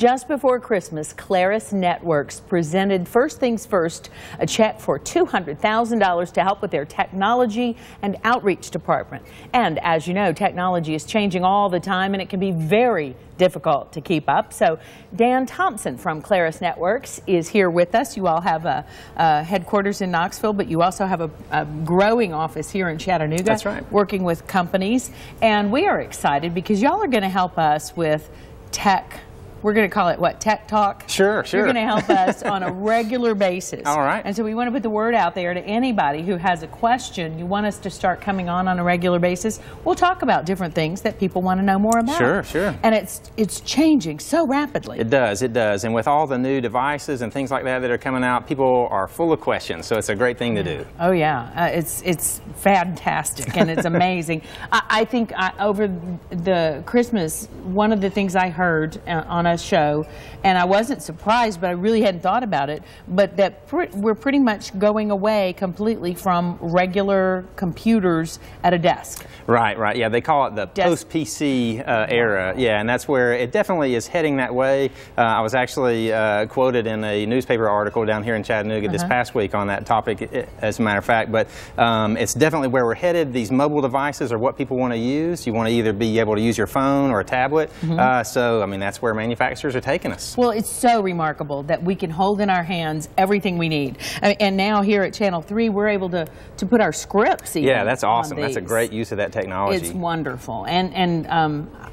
Just before Christmas, Claris Networks presented First Things First, a check for $200,000 to help with their technology and outreach department. And as you know, technology is changing all the time and it can be very difficult to keep up. So Dan Thompson from Claris Networks is here with us. You all have a headquarters in Knoxville, but you also have a growing office here in Chattanooga. That's right. Working with companies. And we are excited because y'all are going to help us with tech. We're going to call it, what, Tech Talk? Sure. You're going to help us on a regular basis. All right. And so we want to put the word out there to anybody who has a question. You want us to start coming on a regular basis. We'll talk about different things that people want to know more about. Sure. And it's changing so rapidly. It does. And with all the new devices and things like that that are coming out, people are full of questions. So it's a great thing to do. Oh, yeah. It's fantastic and it's amazing. I think over the Christmas, one of the things I heard on a show, and I wasn't surprised, but I really hadn't thought about it, but that we're pretty much going away completely from regular computers at a desk. Right. Yeah, they call it the PostPC era. Yeah, and that's where it definitely is heading that way. I was actually quoted in a newspaper article down here in Chattanooga this past week on that topic, as a matter of fact. But it's definitely where we're headed. These mobile devices are what people want to use. You want to either be able to use your phone or a tablet. So, I mean, that's where manufacturers are taking us. Well, it's so remarkable that we can hold in our hands everything we need. And now here at Channel 3, we're able to put our scripts even. Yeah, that's awesome. That's a great use of that technology. It's wonderful. And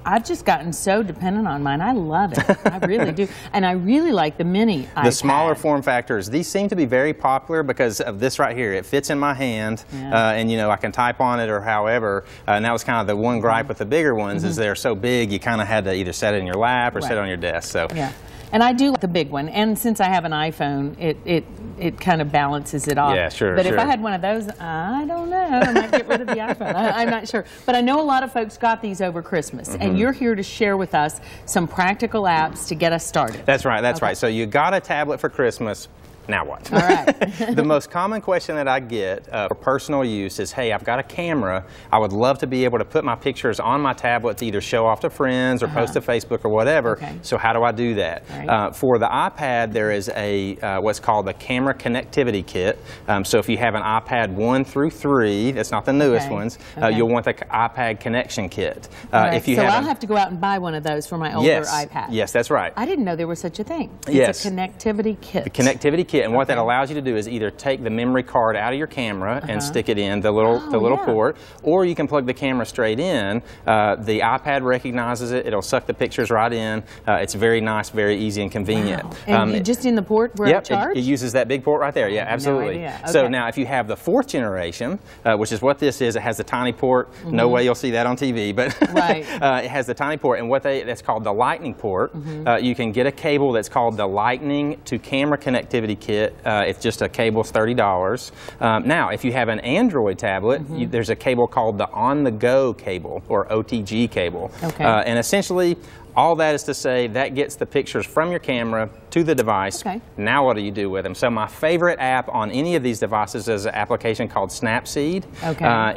I've just gotten so dependent on mine. I love it. I really do. And I really like the mini iPad. The smaller form factors, these seem to be very popular because of this right here. It fits in my hand, and you know, I can type on it or however. And that was kind of the one gripe with the bigger ones is they're so big you kind of had to either set it in your lap or set it on your desk. So yeah. And I do like the big one, and since I have an iPhone, it kind of balances it off. Yeah, sure. But if I had one of those, I don't know. I might get rid of the iPhone. I'm not sure. But I know a lot of folks got these over Christmas, and you're here to share with us some practical apps to get us started. That's right. That's right. So you got a tablet for Christmas. Now what? All right. The most common question that I get for personal use is, hey, I've got a camera. I would love to be able to put my pictures on my tablet to either show off to friends or post to Facebook or whatever. So how do I do that? Right. For the iPad, there is a what's called the camera connectivity kit. So if you have an iPad 1 through 3, that's not the newest ones, you'll want the iPad connection kit. If you I'll have to go out and buy one of those for my older iPad. Yes, that's right. I didn't know there was such a thing. Yes. It's a connectivity kit. The connectivity kit, and what that allows you to do is either take the memory card out of your camera and stick it in the little port, or you can plug the camera straight in. The iPad recognizes it. It'll suck the pictures right in. It's very nice, very easy and convenient. Wow. And just in the port where I charge? It uses that big port right there. Yeah, absolutely. No idea. So now if you have the 4th generation, which is what this is, it has the tiny port. No way you'll see that on TV, but it has the tiny port, and that's called the Lightning port. You can get a cable that's called the Lightning to Camera Connectivity Kit. It's just a cable, it's $30. Now, if you have an Android tablet, there's a cable called the On-the-Go cable, or OTG cable. And essentially, all that is to say that gets the pictures from your camera to the device. Now what do you do with them? So my favorite app on any of these devices is an application called Snapseed.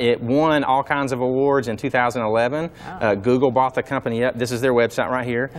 It won all kinds of awards in 2011. Google bought the company up. This is their website right here.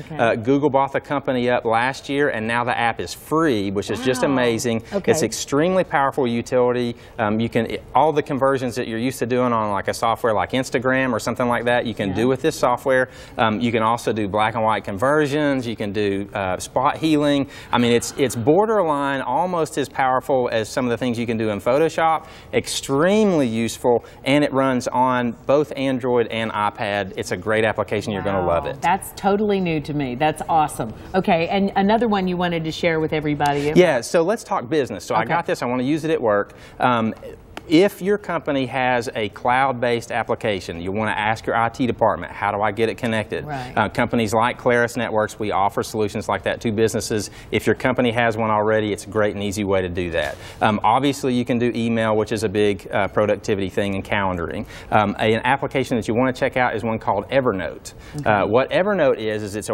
Google bought the company up last year, and now the app is free, which is just amazing. It's extremely powerful utility. You can all the conversions that you're used to doing on like a software like Instagram or something like that, you can do with this software. You can also do black and white conversions. You can do spot healing. I mean, it's borderline almost as powerful as some of the things you can do in Photoshop. Extremely useful, and it runs on both Android and iPad. It's a great application. You're going to love it. That's totally new to me. That's awesome. Okay, and another one you wanted to share with everybody. Yeah, so let's talk business. So I got this. I want to use it at work. If your company has a cloud-based application, you want to ask your IT department, how do I get it connected? Companies like Claris Networks, we offer solutions like that to businesses. If your company has one already, it's a great and easy way to do that. Obviously, you can do email, which is a big productivity thing, and calendaring. An application that you want to check out is one called Evernote. What Evernote is it's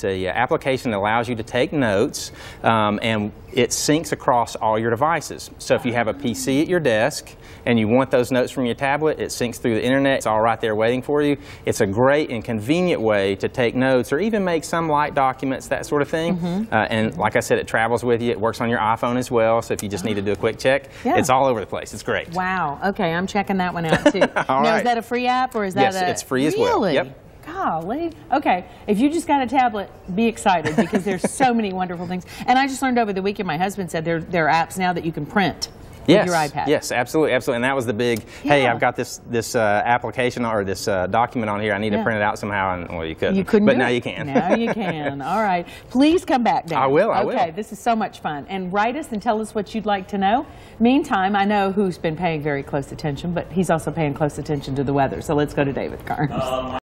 a application that allows you to take notes, and it syncs across all your devices. So if you have a PC at your desk, desk and you want those notes from your tablet, it syncs through the internet. It's all right there waiting for you. It's a great and convenient way to take notes or even make some light documents, that sort of thing. And like I said, it travels with you. It works on your iPhone as well, so if you just need to do a quick check, it's all over the place. It's great. Wow. Okay, I'm checking that one out too. Now, is that a free app or is that Yes, it's free as well. Yep. Golly. Okay, if you just got a tablet, be excited because there's so many wonderful things. And I just learned over the weekend, my husband said there are apps now that you can print. With your iPad. Yes, absolutely, absolutely. And that was the big, hey, I've got this application or this document on here. I need to print it out somehow. And well, you couldn't. You couldn't. But now you can. Now you can. All right. Please come back, Dan. I will. Okay, this is so much fun. And write us and tell us what you'd like to know. Meantime, I know who's been paying very close attention, but he's also paying close attention to the weather. So let's go to David Carnes.